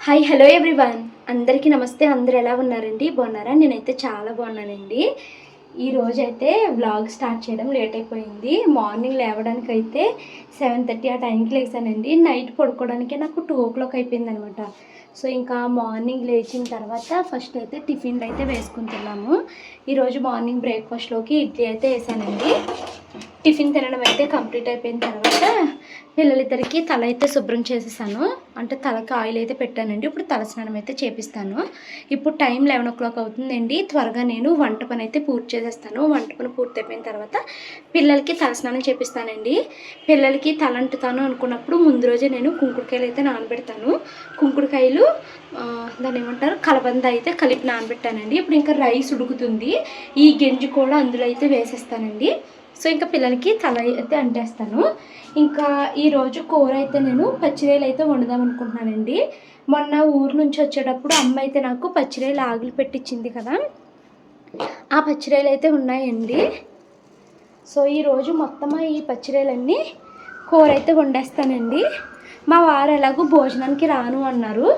Hi hello everyone, అందరికీ నమస్తే. అందరూ ఎలా ఉన్నారండి? బాగున్నారా? నేనైతే చాలా బాగున్నానండి. ఈరోజైతే వ్లాగ్ స్టార్ట్ చేయడం లేట్ అయిపోయింది. మార్నింగ్ లేవడానికైతే 7:30 ఆ టైంకి లేచానండి. నైట్ పడుకోవడానికి నాకు 2 o'clock అయిపోయిందనమాట. సో ఇంకా మార్నింగ్ లేచిన తర్వాత ఫస్ట్ అయితే టిఫిన్లు అయితే వేసుకుంటున్నాము. ఈరోజు మార్నింగ్ బ్రేక్ఫాస్ట్లోకి ఇడ్లీ అయితే వేసానండి. టిఫిన్ తినడం అయితే కంప్లీట్ అయిపోయిన తర్వాత పిల్లలిద్దరికి తల అయితే శుభ్రం చేసేసాను. అంటే తలకి ఆయిల్ అయితే పెట్టానండి. ఇప్పుడు తల స్నానం అయితే చేపిస్తాను. ఇప్పుడు టైం 11 o'clock అవుతుందండి. త్వరగా నేను వంట పని అయితే పూర్తి చేసేస్తాను. వంట పని పూర్తి అయిపోయిన తర్వాత పిల్లలకి తల స్నానం చేపిస్తానండి. పిల్లలకి తలంటుతాను అనుకున్నప్పుడు ముందు రోజే నేను కుంకుడుకాయలు అయితే నానబెడతాను. కుంకుడుకాయలు దాన్ని ఏమంటారు, కలబంద అయితే కలిపి నానబెట్టానండి. ఇప్పుడు ఇంకా రైస్ ఉడుకుతుంది. ఈ గెంజి కూడా అందులో అయితే వేసేస్తానండి. సో ఇంకా పిల్లలకి తల అయితే అంటేస్తాను. ఇంకా ఈరోజు కూర అయితే నేను పచ్చిరొయ్యలు అయితే వండుదాం అనుకుంటున్నానండి. మొన్న ఊరు నుంచి వచ్చేటప్పుడు అమ్మ అయితే నాకు పచ్చిరొయ్యలు ఆగులు పెట్టించింది కదా, ఆ పచ్చిరొయ్యలు అయితే ఉన్నాయండి. సో ఈరోజు మొత్తం ఈ పచ్చిరొయ్యలన్నీ కూర అయితే వండేస్తానండి. మా వారు ఎలాగో భోజనానికి రాను అన్నారు.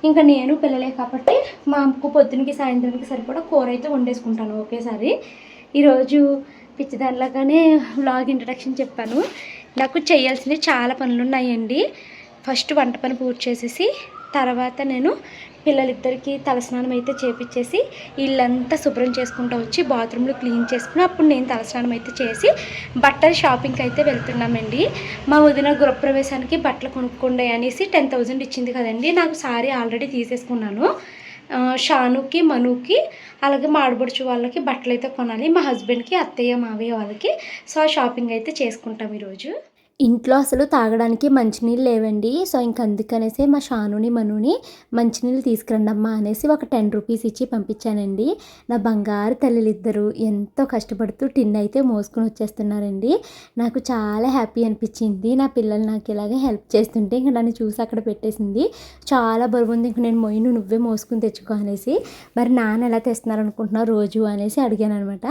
ఇంకా నేను పిల్లలే కాబట్టి మా అమ్మకు పొద్దునకి సాయంత్రానికి సరిపడా కూర అయితే వండేసుకుంటాను ఒకేసారి. ఈరోజు పిచ్చిదానిలాగానే వ్లాగ్ ఇంట్రడక్షన్ చెప్పాను. నాకు చేయాల్సినవి చాలా పనులు ఉన్నాయండి. ఫస్ట్ వంట పని పూర్తి చేసేసి తర్వాత నేను పిల్లలిద్దరికి తలస్నానం అయితే చేపించేసి ఇల్లంతా శుభ్రం చేసుకుంటూ వచ్చి బాత్రూంలో క్లీన్ చేసుకుని అప్పుడు నేను తలస్నానం అయితే చేసి బట్టల షాపింగ్కి అయితే వెళ్తున్నామండి. మా వదిన గృహప్రవేశానికి బట్టలు కొనుక్కోండి అనేసి 10,000 ఇచ్చింది కదండి. నాకు సారీ ఆల్రెడీ తీసేసుకున్నాను. షానుకి, మనుకి, అలాగే మా ఆడపడుచు వాళ్ళకి బట్టలు అయితే కొనాలి. మా హస్బెండ్కి, అత్తయ్య, మావయ్య వాళ్ళకి. సో ఆ షాపింగ్ అయితే చేసుకుంటాం ఈరోజు. ఇంట్లో అసలు తాగడానికి మంచినీళ్ళు లేవండి. సో ఇంక అందుకనేసి మా షానుని, మనుని మంచినీళ్ళు తీసుకురండి అమ్మా అనేసి ఒక 10 రూపీస్ ఇచ్చి పంపించానండి. నా బంగారు తల్లిలిద్దరూ ఎంతో కష్టపడుతూ టిన్ అయితే మోసుకొని వచ్చేస్తున్నారండి. నాకు చాలా హ్యాపీ అనిపించింది. నా పిల్లలు నాకు ఇలాగే హెల్ప్ చేస్తుంటే ఇంక నన్ను చూసి అక్కడ పెట్టేసింది. చాలా బరువు ఉంది, ఇంక నేను మొయ్యను, నువ్వే మోసుకుని తెచ్చుకో అనేసి. మరి నాన్న ఎలా తెస్తున్నారు అనుకుంటున్నావు రోజు అనేసి అడిగాను అనమాట.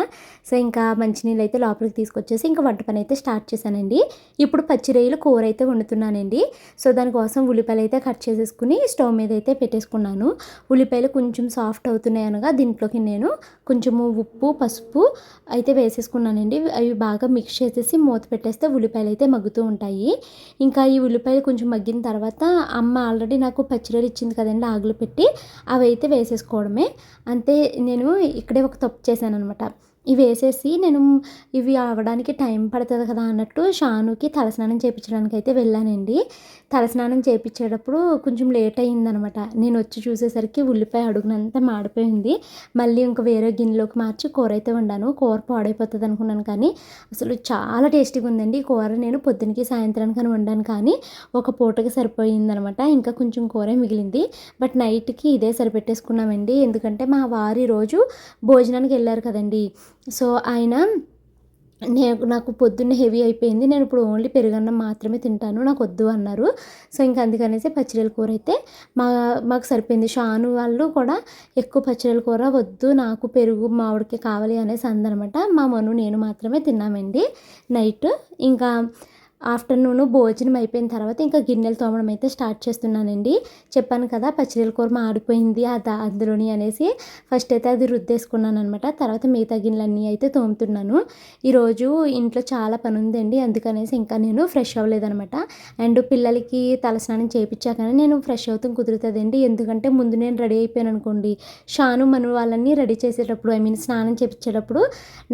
సో ఇంకా మంచినీళ్ళు అయితే లోపలికి తీసుకొచ్చేసి ఇంకా వంట పని అయితే స్టార్ట్ చేశానండి. ఇప్పుడు పచ్చిరొయ్యలు కూర అయితే వండుతున్నానండి. సో దానికోసం ఉల్లిపాయలు అయితే కట్ చేసేసుకుని స్టవ్ మీద అయితే పెట్టేసుకున్నాను. ఉల్లిపాయలు కొంచెం సాఫ్ట్ అవుతున్నాయి అనగా దీంట్లోకి నేను కొంచెము ఉప్పు, పసుపు అయితే వేసేసుకున్నానండి. అవి బాగా మిక్స్ చేసేసి మూత పెట్టేస్తే ఉల్లిపాయలు అయితే మగ్గుతూ ఉంటాయి. ఇంకా ఈ ఉల్లిపాయలు కొంచెం మగ్గిన తర్వాత అమ్మ ఆల్రెడీ నాకు పచ్చిరొయ్యలు ఇచ్చింది కదండి ఆకులు పెట్టి, అవి అయితే వేసేసుకోవడమే. అంతే. నేను ఇక్కడే ఒక తప్పు చేశాను అనమాట. ఇవి వేసేసి నేను ఇవి అవ్వడానికి టైం పడుతుంది కదా అన్నట్టు షానుకి తలస్నానం చేయించడానికి అయితే వెళ్ళానండి. తలస్నానం చేయించేటప్పుడు కొంచెం లేట్ అయ్యిందనమాట. నేను వచ్చి చూసేసరికి ఉల్లిపాయ అడుగునంతా మాడిపోయింది. మళ్ళీ ఇంకా వేరే గిన్నెలోకి మార్చి కూర అయితే వండాను. కూర పాడైపోతుంది అనుకున్నాను కానీ అసలు చాలా టేస్టీగా ఉందండి. కూర నేను పొద్దునకి సాయంత్రానికి వండాను కానీ ఒక పూటకి సరిపోయిందనమాట. ఇంకా కొంచెం కూర మిగిలింది. బట్ నైట్కి ఇదే సరిపెట్టేసుకున్నామండి. ఎందుకంటే మా వారి రోజు భోజనానికి వెళ్ళారు కదండి. సో ఆయన నాకు పొద్దున్నే హెవీ అయిపోయింది, నేను ఇప్పుడు ఓన్లీ పెరుగన్నం మాత్రమే తింటాను, నాకు వద్దు అన్నారు. సో ఇంకా అందుకనేసి పచ్చిరొయ్యల కూర అయితే మాకు సరిపోయింది. షాను వాళ్ళు కూడా ఎక్కువ పచ్చిరొయ్యల కూర వద్దు, నాకు పెరుగు మామిడికి కావాలి అనేసి అందనమాట. మా మను నేను మాత్రమే తిన్నామండి నైట్. ఇంకా ఆఫ్టర్నూన్ భోజనం అయిపోయిన తర్వాత ఇంకా గిన్నెలు తోమడం అయితే స్టార్ట్ చేస్తున్నానండి. చెప్పాను కదా పచ్చిరొయ్యల కూర మాడిపోయింది అందులోని అనేసి ఫస్ట్ అయితే అది రుద్దేసుకున్నాను అనమాట. తర్వాత మిగతా గిన్నెలన్నీ అయితే తోముతున్నాను. ఈరోజు ఇంట్లో చాలా పని ఉందండి, అందుకనేసి ఇంకా నేను ఫ్రెష్ అవ్వలేదనమాట. అండ్ పిల్లలకి తలస్నానం చేయించాకనే నేను ఫ్రెష్ అవుతాం కుదురుతుందండి. ఎందుకంటే ముందు నేను రెడీ అయిపోయాను అనుకోండి, షాను మను వాళ్ళని రెడీ చేసేటప్పుడు స్నానం చేయించేటప్పుడు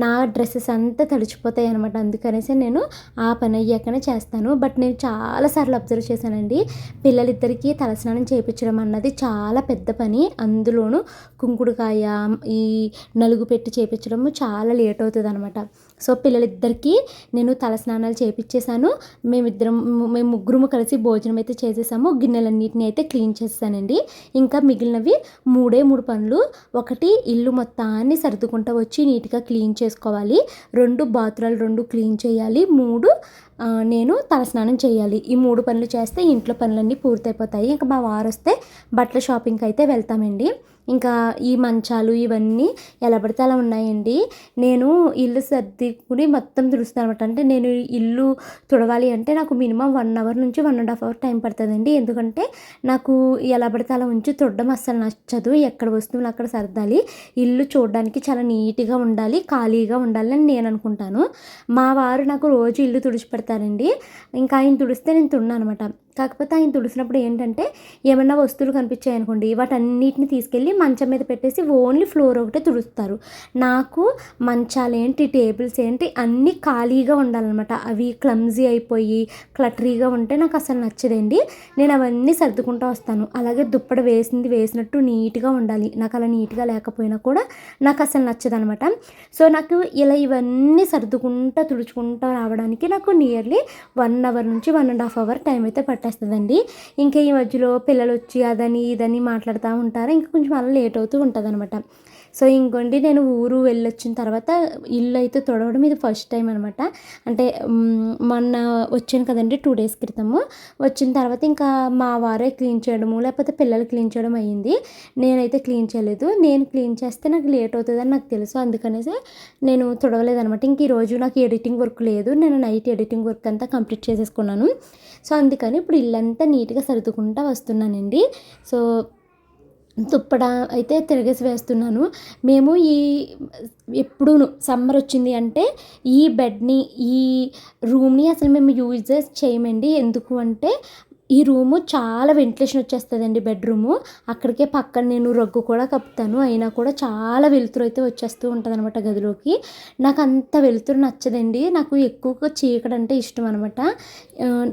నా డ్రెస్సెస్ అంతా తడిచిపోతాయి అనమాట. అందుకనేసి నేను ఆ పని అయ్యాక చేస్తాను. బట్ నేను చాలాసార్లు అబ్జర్వ్ చేశానండి, పిల్లలిద్దరికీ తలస్నానం చేయించడం అన్నది చాలా పెద్ద పని. అందులోనూ కుంకుడుకాయ ఈ నలుగు పెట్టి చేయించడము చాలా లేట్ అవుతుంది అనమాట. సో పిల్లలిద్దరికీ నేను తలస్నానాలు చేయించేసాను. మేము ముగ్గురు కలిసి భోజనం అయితే చేసేసాము. గిన్నెలన్నిటిని అయితే క్లీన్ చేస్తానండి. ఇంకా మిగిలినవి 3 పనులు. ఒకటి, ఇల్లు మొత్తాన్ని సర్దుకుంటూ వచ్చి నీట్గా క్లీన్ చేసుకోవాలి. 2, బాత్రూమ్లు 2 క్లీన్ చేయాలి. 3, నేను తలస్నానం చేయాలి. ఈ 3 పనులు చేస్తే ఇంట్లో పనులన్నీ పూర్తయిపోతాయి. ఇంకా మా వారు వస్తే బట్టల షాపింగ్కి అయితే వెళ్తామండి. ఇంకా ఈ మంచాలు ఇవన్నీ ఎలా పడితే అలా ఉన్నాయండి. నేను ఇల్లు సర్దుకుని మొత్తం తుడుస్తాను అనమాట. అంటే నేను ఇల్లు తుడవాలి అంటే నాకు మినిమం 1 అవర్ నుంచి 1½ అవర్ టైం పడుతుందండి. ఎందుకంటే నాకు ఎలా పడితే అలా ఉంచి తుడడం అస్సలు నచ్చదు. ఎక్కడ వస్తువులు అక్కడ సర్దాలి. ఇల్లు చూడడానికి చాలా నీట్గా ఉండాలి, ఖాళీగా ఉండాలి అని నేను అనుకుంటాను. మా వారు నాకు రోజు ఇల్లు తుడిచి పెడతారండి. ఇంకా ఆయన తుడిస్తే నేను తుడను అనమాట. కాకపోతే ఆయన తుడిసినప్పుడు ఏంటంటే ఏమన్నా వస్తువులు కనిపించాయి అనుకోండి, వాటన్నిటిని తీసుకెళ్ళి మంచం మీద పెట్టేసి ఓన్లీ ఫ్లోర్ ఒకటే తుడుస్తారు. నాకు మంచాలు ఏంటి, టేబుల్స్ ఏంటి అన్నీ ఖాళీగా ఉండాలన్నమాట. అవి క్లమ్జీ అయిపోయి క్లటరీగా ఉంటే నాకు అసలు నచ్చదండి. నేను అవన్నీ సర్దుకుంటూ వస్తాను. అలాగే దుప్పటి వేసినట్టు నీట్గా ఉండాలి. నాకు అలా నీట్గా లేకపోయినా కూడా నాకు అసలు నచ్చదనమాట. సో నాకు ఇలా ఇవన్నీ సర్దుకుంటూ తుడుచుకుంటూ రావడానికి నాకు నియర్లీ 1 అవర్ నుంచి 1½ అవర్ టైం అయితే పట్టేస్తుందండి. ఇంకా ఈ మధ్యలో పిల్లలు వచ్చి అదని ఇదని మాట్లాడుతూ ఉంటారు. ఇంకా కొంచెం అలా లేట్ అవుతూ ఉంటుంది అనమాట. సో ఇంకోండి నేను ఊరు వెళ్ళొచ్చిన తర్వాత ఇల్లు అయితే తుడవడం ఇది ఫస్ట్ టైం అనమాట. అంటే మొన్న వచ్చాను కదండి 2 డేస్ క్రితము. వచ్చిన తర్వాత ఇంకా మా వారే క్లీన్ చేయడము లేకపోతే పిల్లలు క్లీన్ చేయడం అయ్యింది. నేనైతే క్లీన్ చేయలేదు. నేను క్లీన్ చేస్తే నాకు లేట్ అవుతుందని నాకు తెలుసు. అందుకనేసి నేను తుడవలేదనమాట. ఇంక ఈరోజు నాకు ఎడిటింగ్ వర్క్ లేదు. నేను నైట్ ఎడిటింగ్ వర్క్ అంతా కంప్లీట్ చేసేసుకున్నాను. సో అందుకని ఇప్పుడు ఇల్లంతా నీట్గా సర్దుకుంటూ వస్తున్నానండి. సో దుప్పట అయితే తిరగేసి వేస్తున్నాను. మేము ఎప్పుడూను సమ్మర్ వచ్చింది అంటే ఈ బెడ్ని, ఈ రూమ్ని అసలు మేము యూజెస్ చేయమండి. ఎందుకు అంటే ఈ రూము చాలా వెంటిలేషన్ వచ్చేస్తుందండి. బెడ్రూము అక్కడికే పక్కన నేను రగ్గు కూడా కప్పుతాను. అయినా కూడా చాలా వెలుతురు అయితే వచ్చేస్తూ ఉంటుంది అనమాట గదిలోకి. నాకు అంత వెలుతురు నచ్చదండి. నాకు ఎక్కువగా చీకటి అంటే ఇష్టం అనమాట.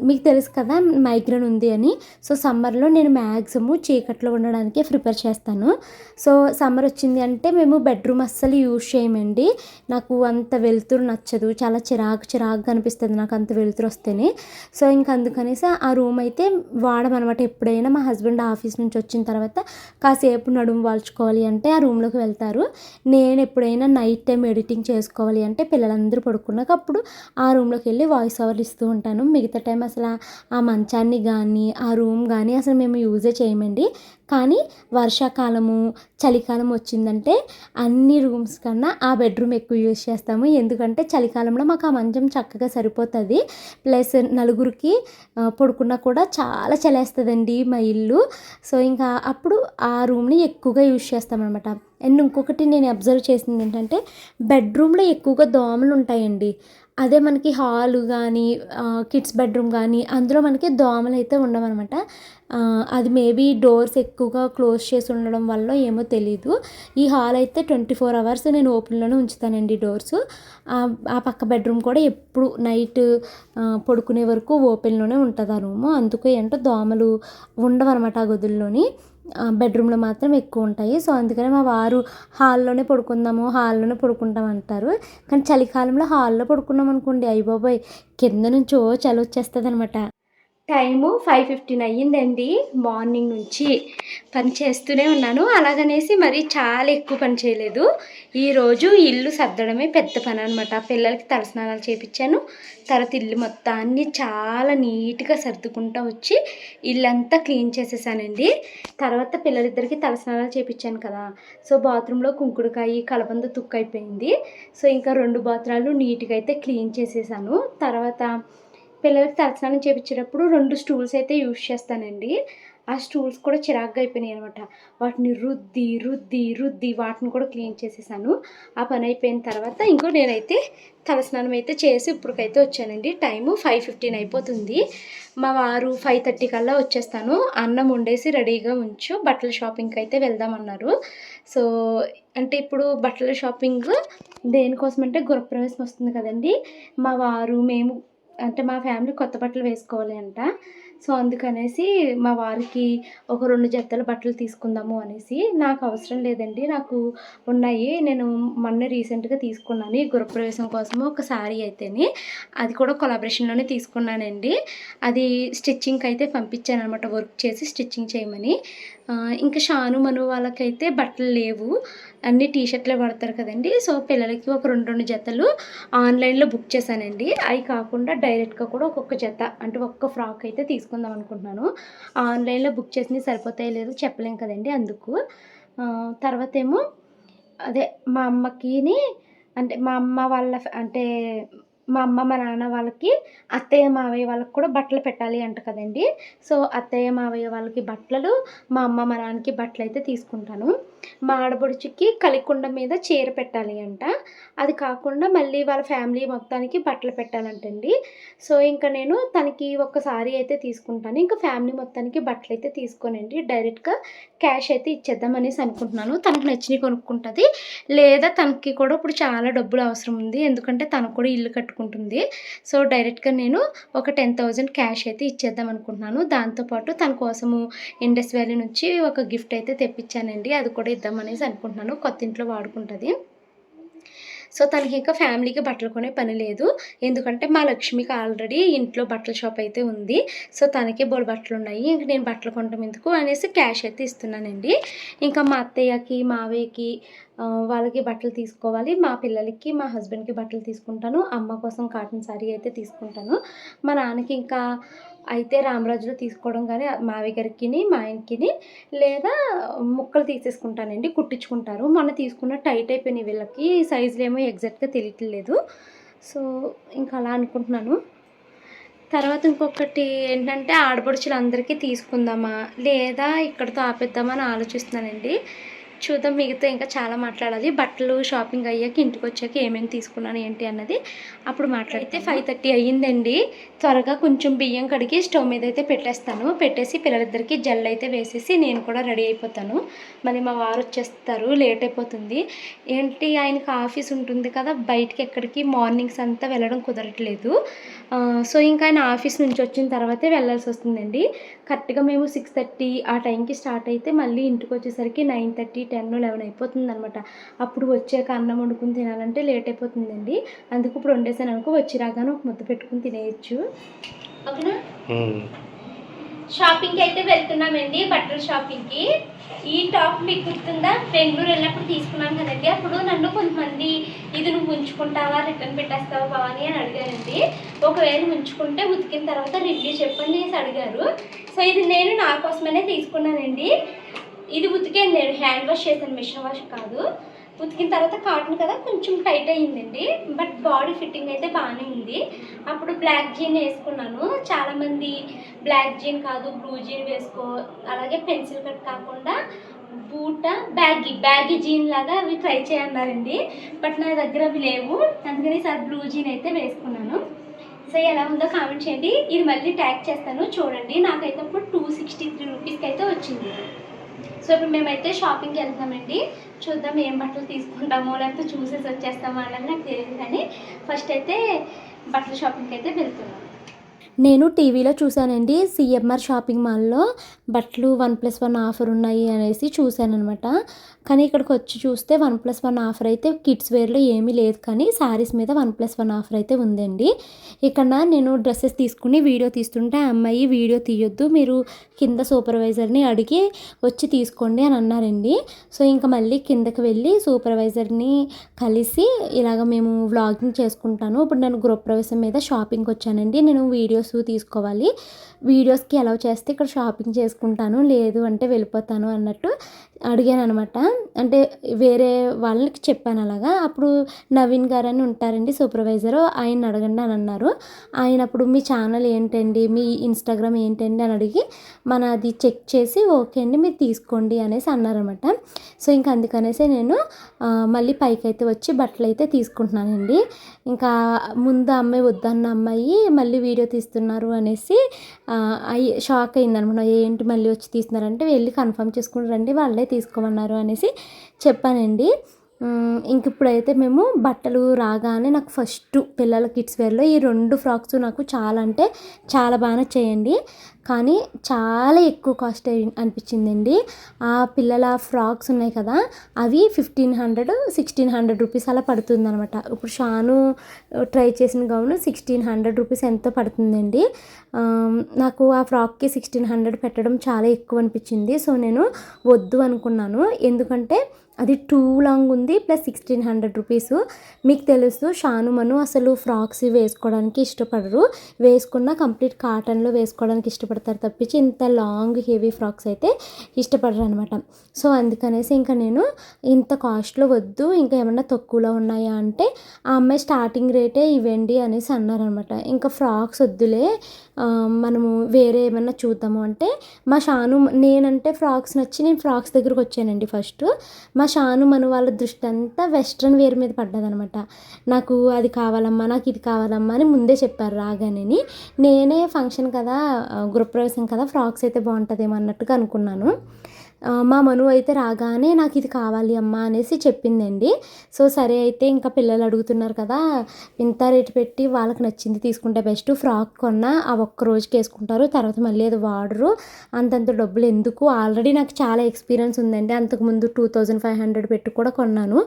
మీకు తెలుసు కదా మైగ్రేన్ ఉంది అని. సో సమ్మర్లో నేను మ్యాక్సిమం చీకట్లో ఉండడానికే ప్రిపేర్ చేస్తాను. సో సమ్మర్ వచ్చింది అంటే మేము బెడ్రూమ్ అస్సలు యూజ్ చేయమండి. నాకు అంత వెలుతురు నచ్చదు. చాలా చిరాకుగా అనిపిస్తుంది నాకు అంత వెలుతురు వస్తేనే. సో ఇంక అందుకనేసి ఆ రూమ్ అయితే వాడమనమాట. ఎప్పుడైనా మా హస్బెండ్ ఆఫీస్ నుంచి వచ్చిన తర్వాత కాసేపు నడుము వాల్చుకోవాలి అంటే ఆ రూమ్లోకి వెళ్తారు. నేను ఎప్పుడైనా నైట్ టైం ఎడిటింగ్ చేసుకోవాలి అంటే పిల్లలందరూ పడుకున్నాక అప్పుడు ఆ రూమ్లోకి వెళ్ళి వాయిస్ ఓవర్ ఇస్తూ ఉంటాను. మిగతా టైం అసలు ఆ మంచాన్ని కానీ ఆ రూమ్ కానీ అసలు మేము యూజే చేయమండి. కానీ వర్షాకాలము చలికాలం వచ్చిందంటే అన్ని రూమ్స్ కన్నా ఆ బెడ్రూమ్ ఎక్కువ యూజ్ చేస్తాము. ఎందుకంటే చలికాలంలో మాకు ఆ మంచం చక్కగా సరిపోతుంది. ప్లస్ నలుగురికి పడుకున్నా కూడా చాలా చలేస్తుందండి మా ఇల్లు. సో ఇంకా అప్పుడు ఆ రూమ్ని ఎక్కువగా యూజ్ చేస్తామన్నమాట. అండ్ ఇంకొకటి నేను అబ్జర్వ్ చేసింది ఏంటంటే బెడ్రూమ్లో ఎక్కువగా దోమలు ఉంటాయండి. అదే మనకి హాలు కానీ కిడ్స్ బెడ్రూమ్ కానీ అందులో మనకి దోమలు అయితే ఉండవన్నమాట. అది మేబీ డోర్స్ ఎక్కువగా క్లోజ్ చేసి ఉండడం వల్ల ఏమో తెలీదు. ఈ హాల్ అయితే 24 అవర్స్ నేను ఓపెన్లోనే ఉంచుతానండి డోర్స్. ఆ పక్క బెడ్రూమ్ కూడా ఎప్పుడు నైట్ పడుకునే వరకు ఓపెన్లోనే ఉంటుంది ఆ రూము. అందుకే ఏంటో దోమలు ఉండవన్నమాట ఆ గదుల్లోని. బెడ్రూమ్లో మాత్రం ఎక్కువ ఉంటాయి. సో అందుకని మా వారు హాల్లోనే పడుకుంటాం అంటారు. కానీ చలికాలంలో హాల్లో పడుకున్నాం అనుకోండి, అయ్య బాబోయ్ కింద నుంచో చలి వచ్చేస్తుంది అనమాట. టైము 5:15 అయ్యిందండి. మార్నింగ్ నుంచి పని చేస్తూనే ఉన్నాను. అలాగనేసి మరి చాలా ఎక్కువ పని చేయలేదు. ఈరోజు ఇల్లు సర్దడమే పెద్ద పని అనమాట. పిల్లలకి తలస్నానాలు చేయించాను. తర్వాత ఇల్లు మొత్తాన్ని చాలా నీట్గా సర్దుకుంటూ వచ్చి ఇల్లంతా క్లీన్ చేసేసానండి. తర్వాత పిల్లలిద్దరికి తలస్నానాలు చేయించాను కదా. సో బాత్రూంలో కుంకుడుకాయ కలబంద తుక్కు అయిపోయింది. సో ఇంకా 2 బాత్రూంలు నీట్గా అయితే క్లీన్ చేసేసాను. తర్వాత పిల్లలకి తలస్నానం చేయించేటప్పుడు 2 స్టూల్స్ అయితే యూజ్ చేస్తానండి. ఆ స్టూల్స్ కూడా చిరాగ్గా అయిపోయినాయి అనమాట. వాటిని రుద్ది వాటిని కూడా క్లీన్ చేసేసాను. ఆ పని అయిపోయిన తర్వాత నేనైతే తలస్నానం అయితే చేసి ఇప్పటికైతే వచ్చానండి. టైము 5:15 అయిపోతుంది. మా వారు 5:30 కల్లా వచ్చేస్తాను, అన్నం వండేసి రెడీగా ఉంచు, బట్టల షాపింగ్కి అయితే వెళ్దామన్నారు. సో అంటే ఇప్పుడు బట్టల షాపింగ్ దేనికోసం అంటే గృహప్రవేశం వస్తుంది కదండి. మా వారు మేము అంటే మా ఫ్యామిలీ కొత్త బట్టలు వేసుకోవాలి అంట. సో అందుకనేసి మా వారికి ఒక 2 జతల బట్టలు తీసుకుందాము అనేసి. నాకు అవసరం లేదండి, నాకు ఉన్నాయి. నేను మొన్న రీసెంట్గా తీసుకున్నాను ఈ గృహప్రవేశం కోసము ఒక శారీ అయితేని. అది కూడా కొలాబరేషన్లోనే తీసుకున్నానండి. అది స్టిచ్చింగ్కి అయితే పంపించాను అనమాట, వర్క్ చేసి స్టిచ్చింగ్ చేయమని. ఇంకా షాను మను వాళ్ళకైతే బట్టలు లేవు, అన్ని టీషర్ట్లే వాడతారు కదండి. సో పిల్లలకి ఒక 2 జతలు ఆన్లైన్లో బుక్ చేశానండి. అవి కాకుండా డైరెక్ట్గా కూడా ఒక్కొక్క జత అంటే ఒక్క ఫ్రాక్ అయితే తీసుకుందాం అనుకుంటున్నాను. ఆన్లైన్లో బుక్ చేసినవి సరిపోతాయో లేదో చెప్పలేం కదండి. అందుకు తర్వాత ఏమో అదే మా అమ్మకిని అంటే మా అమ్మ వాళ్ళ అంటే మా అమ్మ, మా నాన్న వాళ్ళకి, అత్తయ్య, మావయ్య వాళ్ళకి కూడా బట్టలు పెట్టాలి అంట కదండీ! సో, అత్తయ్య, మావయ్య వాళ్ళకి బట్టలు, మా అమ్మ, మా నాన్నకి బట్టలయితే తీసుకుంటాను. మా ఆడపడుచుకి కలికుండ మీద చీర పెట్టాలి అంట. అది కాకుండా మళ్ళీ వాళ్ళ ఫ్యామిలీ మొత్తానికి బట్టలు పెట్టాలంటండి. సో, ఇంక నేను తనకి ఒక సారీ అయితే తీసుకుంటాను. ఇంకా ఫ్యామిలీ మొత్తానికి బట్టలయితే తీసుకోనండి. డైరెక్ట్‌గా క్యాష్ అయితే ఇచ్చేద్దాం అనేసి అనుకుంటున్నాను. తనకు నచ్చినయి కొనుక్కుంటది. లేదా తనకి కూడా ఇప్పుడు చాలా డబ్బులు అవసరం ఉంది. ఎందుకంటే తనకు కూడా ఇల్లు కట్టుకుంటుంది. సో, డైరెక్ట్‌గా నేను ఒక 10,000 క్యాష్ అయితే ఇచ్చేద్దాం అనుకుంటున్నాను. దాంతో పాటు తన కోసము ఇండస్ వ్యాలీ నుంచి ఒక గిఫ్ట్ అయితే తెప్పించానండి. అది కూడా ఇద్దామనేసి అనుకుంటున్నాను. కొత్త ఇంట్లో వాడుకుంటది. సో, తనకి ఇంకా ఫ్యామిలీకి బట్టలు కొనే పని లేదు. ఎందుకంటే మా లక్ష్మికి ఆల్రెడీ ఇంట్లో బట్టల షాప్ అయితే ఉంది. సో, తనకే బోలెడు బట్టలున్నాయి. ఇంక నేను బట్టలు కొనటం ఎందుకు అనేసి క్యాష్ అయితే ఇస్తున్నానండి. ఇంకా మా అత్తయ్యకి, మావయ్యకి వాళ్ళకి బట్టలు తీసుకోవాలి. మా పిల్లలకి, మా హస్బెండ్‌కి బట్టలు తీసుకుంటాను. అమ్మ కోసం కాటన్ శారీ అయితే తీసుకుంటాను. మా నాన్నకి ఇంకా అయితే రామరాజులో తీసుకోవడం కానీ మావయ్య గారికిని, మా ఆయనకిని లేదా ముక్కలు తీసేసుకుంటానండి. కుట్టించుకుంటారు. మొన్న తీసుకున్న టైట్ అయిపోయినాయి వీళ్ళకి. సైజులేమో ఎగ్జాక్ట్‌గా తెలియట్లేదు. సో, ఇంకా అలా అనుకుంటున్నాను. తర్వాత ఇంకొకటి ఏంటంటే ఆడపడుచులందరికీ తీసుకుందామా? లేదా ఇక్కడితో ఆపేద్దామా అని ఆలోచిస్తున్నానండి. చూద్దాం, మిగతా ఇంకా చాలా మాట్లాడాలి. బట్టలు షాపింగ్ అయ్యాక ఇంటికొచ్చాక ఏమేమి తీసుకున్నాను ఏంటి అన్నది అప్పుడు మాట్లాడితే 5:30 అయ్యిందండి. త్వరగా కొంచెం బియ్యం కడిగి స్టవ్ మీద అయితే పెట్టేస్తాను. పెట్టేసి పిల్లలిద్దరికీ జెల్ అయితే వేసేసి నేను కూడా రెడీ అయిపోతాను. మళ్ళీ మా వారు వచ్చేస్తారు, లేట్ అయిపోతుంది. ఏంటి ఆయనకి ఆఫీస్ ఉంటుంది కదా, బయటికి ఎక్కడికి మార్నింగ్స్ అంతా వెళ్ళడం కుదరట్లేదు. సో, ఇంకా ఆయన ఆఫీస్ నుంచి వచ్చిన తర్వాతే వెళ్ళాల్సి వస్తుందండి. కరెక్ట్‌గా మేము 6:30 ఆ టైంకి స్టార్ట్ అయితే మళ్ళీ ఇంటికి వచ్చేసరికి 9:30, 10, 11 అయిపోతుందనమాట. అప్పుడు వచ్చాక అన్నం వండుకొని తినాలంటే లేట్ అయిపోతుందండి. అందుకు ఇప్పుడు వండేసాను అనుకో, వచ్చి రాగానే ఒక ముద్ద పెట్టుకుని తినేయచ్చు. ఓకేనా? షాపింగ్కి అయితే వెళ్తున్నామండి, బట్టల షాపింగ్కి. ఈ టాప్ మీకు గుర్తుందా? బెంగళూరు వెళ్ళినప్పుడు తీసుకున్నాను కదండి. అప్పుడు నన్ను కొంతమంది ఇది నువ్వు ఉంచుకుంటావా, రిటర్న్ పెట్టేస్తావా భవాని అని అడిగారండి. ఒకవేళ ఉంచుకుంటే ఉతికిన తర్వాత రివ్యూ చెప్పండి అనేసి అడిగారు. సో, ఇది నేను నా కోసమనే తీసుకున్నానండి. ఇది ఉతికాను, నేను హ్యాండ్ వాష్ చేశాను, మిషన్ వాష్ కాదు. ఉతికిన తర్వాత కాటన్ కదా, కొంచెం టైట్ అయ్యిందండి. బట్ బాడీ ఫిట్టింగ్ అయితే బాగానే ఉంది. అప్పుడు బ్లాక్ జీన్ వేసుకున్నాను. చాలామంది బ్లాక్ జీన్ కాదు బ్లూ జీన్ వేసుకో, అలాగే పెన్సిల్ కట్ కాకుండా బూట బ్యాగీ జీన్ లాగా అవి ట్రై చేయన్నారండి. బట్ నా దగ్గర అవి లేవు. అందుకని ఈసారి బ్లూ జీన్ అయితే వేసుకున్నాను. సో, ఎలా ఉందో కామెంట్ చేయండి. ఇది మళ్ళీ ట్యాగ్ చేస్తాను చూడండి. నాకైతే అప్పుడు 263 రూపీస్కి అయితే వచ్చింది. సో, ఇప్పుడు మేమైతే షాపింగ్కి వెళ్తామండి. చూద్దాం ఏం బట్టలు తీసుకుంటామో లేకపోతే చూసేసి వచ్చేస్తామో అన్నది నాకు తెలియదు. కానీ ఫస్ట్ అయితే బట్టల షాపింగ్కి అయితే వెళ్తున్నాను. నేను టీవీలో చూశానండి, సిఎంఆర్ షాపింగ్ మాల్లో బట్టలు 1+1 ఆఫర్ ఉన్నాయి అనేసి చూశానమాట. కానీ ఇక్కడికి వచ్చి చూస్తే 1+1 ఆఫర్ అయితే కిడ్స్ వేర్లో ఏమీ లేదు, కానీ శారీస్ మీద 1+1 ఆఫర్ అయితే ఉందండి. ఇక్కడ నేను డ్రెస్సెస్ తీసుకుని వీడియో తీస్తుంటే ఆ అమ్మాయి వీడియో తీయొద్దు, మీరు కింద సూపర్వైజర్ని అడిగి వచ్చి తీసుకోండి అని అన్నారండి. సో, ఇంకా మళ్ళీ కిందకి వెళ్ళి సూపర్వైజర్ని కలిసి ఇలాగ మేము వ్లాగింగ్ చేసుకుంటాను. ఇప్పుడు నేను గృహప్రవేశం మీద షాపింగ్కి వచ్చానండి. నేను వీడియోస్ తీసుకోవాలి, వీడియోస్కి అలౌ చేస్తే ఇక్కడ షాపింగ్ చేసుకుంటాను, లేదు అంటే వెళ్ళిపోతాను అన్నట్టు అడిగాను అనమాట. అంటే వేరే వాళ్ళకి చెప్పాను అలాగా. అప్పుడు నవీన్ గారు అని ఉంటారండి సూపర్వైజరు, ఆయన అడగండి అని అన్నారు. ఆయన అప్పుడు మీ ఛానల్ ఏంటండి, మీ ఇన్స్టాగ్రామ్ ఏంటండి అని అడిగి మనది చెక్ చేసి ఓకే అండి మీరు తీసుకోండి అనేసి అన్నారనమాట. సో, ఇంకా అందుకనేసి నేను మళ్ళీ పైకి అయితే వచ్చి బట్టలు అయితే తీసుకుంటున్నానండి. ఇంకా ముందు అమ్మాయి వద్దన్న అమ్మాయి మళ్ళీ వీడియో తీస్తున్నారు అనేసి షాక్ అయిందనమాట. ఏంటి మళ్ళీ వచ్చి తీస్తున్నారంటే వెళ్ళి కన్ఫర్మ్ చేసుకుని రండి, వాళ్ళే తీసుకోమన్నారు అనేసి చెప్పానండి. ఇంక ఇప్పుడైతే మేము బట్టలు రాగానే నాకు ఫస్ట్ పిల్లల కిడ్స్ వేర్లో ఈ 2 ఫ్రాక్స్ నాకు చాలా అంటే చాలా బాగా నచ్చాయండి. కానీ చాలా ఎక్కువ కాస్ట్ అనిపించిందండి. ఆ పిల్లల ఫ్రాక్స్ ఉన్నాయి కదా, అవి 1500, 1600 రూపీస్ అలా పడుతుందనమాట. ఇప్పుడు షాను ట్రై చేసిన గౌను 1600 రూపీస్ ఎంతో పడుతుందండి. నాకు ఆ ఫ్రాక్కి 1600 పెట్టడం చాలా ఎక్కువ అనిపించింది. సో, నేను వద్దు అనుకున్నాను. ఎందుకంటే అది 2 లాంగ్ ఉంది ప్లస్ 1600 రూపీస్. మీకు తెలుసు షాను మను అసలు ఫ్రాక్స్ వేసుకోవడానికి ఇష్టపడరు. వేసుకున్న కంప్లీట్ కాటన్లో వేసుకోవడానికి ఇష్టపడతారు తప్పించి ఇంత లాంగ్ హెవీ ఫ్రాక్స్ అయితే ఇష్టపడరు అనమాట. సో అందుకనేసి ఇంకా నేను ఇంత కాస్ట్లో వద్దు, ఇంకా ఏమన్నా తక్కువలో ఉన్నాయా అంటే ఆ అమ్మాయి స్టార్టింగ్ రేటే ఇవ్వండి అనేసి అన్నారనమాట. ఇంకా ఫ్రాక్స్ వద్దులే, మనము వేరే ఏమన్నా చూద్దాము అంటే మా షాను నేనంటే ఫ్రాక్స్ నచ్చి నేను ఫ్రాక్స్ దగ్గరకు వచ్చానండి ఫస్ట్. మా షాను మను వాళ్ళ దృష్టి అంతా వెస్ట్రన్ వేర్ మీద పడ్డదనమాట. నాకు అది కావాలమ్మా, నాకు ఇది కావాలమ్మా అని ముందే చెప్పారు రాగానే. నేనే ఫంక్షన్ కదా, గృహప్రవేశం కదా, ఫ్రాక్స్ అయితే బాగుంటుందేమో అన్నట్టుగా అనుకున్నాను. మా మను అయితే రాగానే నాకు ఇది కావాలి అమ్మ అనేసి చెప్పిందండి. సో సరే అయితే ఇంకా పిల్లలు అడుగుతున్నారు కదా, ఇంత రేటు పెట్టి వాళ్ళకి నచ్చింది తీసుకుంటే బెస్ట్, ఫ్రాక్ కొన్నా ఆ ఒక్క రోజుకి వేసుకుంటారు, తర్వాత మళ్ళీ అది వాడరు, అంతంత డబ్బులు ఎందుకు, ఆల్రెడీ నాకు చాలా ఎక్స్పీరియన్స్ ఉందండి, అంతకుముందు 2500 పెట్టి కూడా కొన్నాను.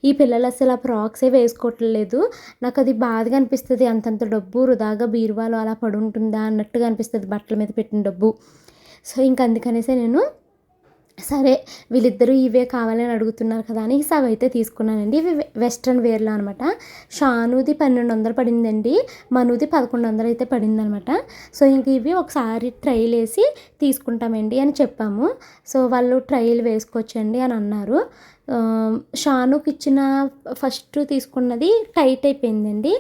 ఈ పిల్లలు అసలు ఆ ఫ్రాక్సే వేసుకోవట్లేదు, నాకు అది బాధగా అనిపిస్తుంది, అంతంత డబ్బు వృధాగా బీరువాలో అలా పడుంటుందా అన్నట్టుగా అనిపిస్తుంది బట్టల మీద పెట్టిన డబ్బు. సో ఇంక అందుకనేసే నేను సరే వీళ్ళిద్దరూ ఇవే కావాలని అడుగుతున్నారు కదా అని అవి అయితే తీసుకున్నానండి. ఇవి వెస్ట్రన్ వేర్లో అనమాట. షానుది 1200 పడిందండి, మనుది 1100 అయితే పడిందనమాట. సో ఇంక ఇవి ఒకసారి ట్రైల్ వేసి తీసుకుంటామండి అని చెప్పాము. సో వాళ్ళు ట్రైల్ వేసుకోవచ్చండి అని అన్నారు. షానుకి ఇచ్చిన ఫస్ట్ తీసుకున్నది టైట్ అయిపోయిందండి,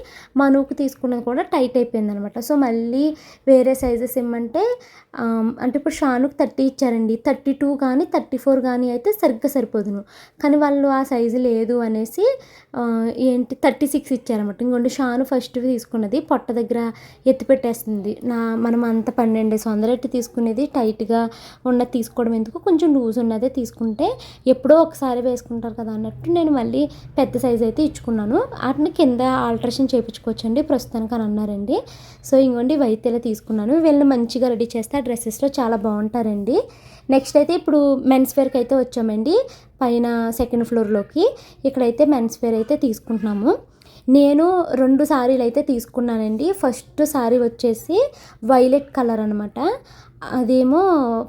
మనుకు తీసుకున్నది కూడా టైట్ అయిపోయింది అనమాట. సో మళ్ళీ వేరే సైజెస్ ఇమ్మంటే అంటే ఇప్పుడు షానుకి 30 ఇచ్చారండి, 32 కానీ 34 కానీ అయితే సరిగ్గా సరిపోదును, కానీ వాళ్ళు ఆ సైజు లేదు అనేసి ఏంటి 36 ఇచ్చారన్నమాట. ఇంకోటి షాను ఫస్ట్ తీసుకున్నది పొట్ట దగ్గర ఎత్తి పెట్టేస్తుంది, మనం అంత 1200 తీసుకునేది టైట్గా ఉన్నది తీసుకోవడం ఎందుకు, కొంచెం లూజ్ ఉన్నదే తీసుకుంటే ఎప్పుడో ఒకసారి వేసుకుంటారు కదా అన్నట్టు నేను మళ్ళీ పెద్ద సైజ్ అయితే ఇచ్చుకున్నాను. వాటిని కింద ఆల్ట్రేషన్ చేయించుకోవచ్చండి ప్రస్తుతానికి అని అన్నారండి. సో ఇంకోండి ఇవైతే ఇలా తీసుకున్నాను. వీళ్ళని మంచిగా రెడీ చేస్తే ఆ డ్రెస్సెస్లో చాలా బాగుంటారండి. నెక్స్ట్ అయితే ఇప్పుడు మెన్స్ వేర్కి అయితే వచ్చామండి, పైన సెకండ్ ఫ్లోర్లోకి. ఇక్కడైతే మెన్స్ వేర్ అయితే తీసుకుంటున్నాము. నేను 2 సారీలు అయితే తీసుకున్నానండి. ఫస్ట్ సారీ వచ్చేసి వైలెట్ కలర్ అనమాట, అదేమో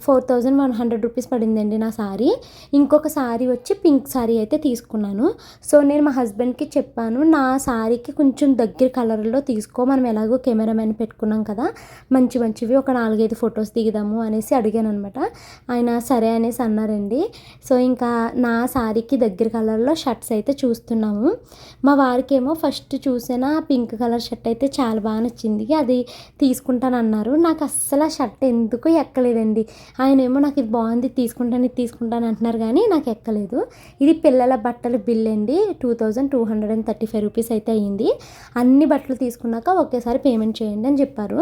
4100 రూపీస్ పడిందండి నా సారీ. ఇంకొక సారీ వచ్చి పింక్ సారీ అయితే తీసుకున్నాను. సో నేను మా హస్బెండ్కి చెప్పాను, నా సారీకి కొంచెం దగ్గర కలర్లో తీసుకో, మనం ఎలాగో కెమెరామెన్ పెట్టుకున్నాం కదా, మంచి మంచివి ఒక 4-5 ఫొటోస్ దిగుదాము అనేసి అడిగాను అనమాట. ఆయన సరే అనేసి అన్నారండి. సో ఇంకా నా సారీకి దగ్గర కలర్లో షర్ట్స్ అయితే చూస్తున్నాము. మా వారికి ఏమో ఫస్ట్ చూసిన పింక్ కలర్ షర్ట్ అయితే చాలా బాగా నచ్చింది, అది తీసుకుంటానన్నారు. నాకు అస్సలు ఆ షర్ట్ ఎందుకు ఎక్కలేదండి. ఆయన ఏమో నాకు ఇది బాగుంది తీసుకుంటాను అంటున్నారు, కానీ నాకు ఎక్కలేదు. ఇది పిల్లల బట్టల బిల్ అండి, 2235 రూపీస్ అయితే అయ్యింది. అన్ని బట్టలు తీసుకున్నాక ఒకేసారి పేమెంట్ చేయండి అని చెప్పారు.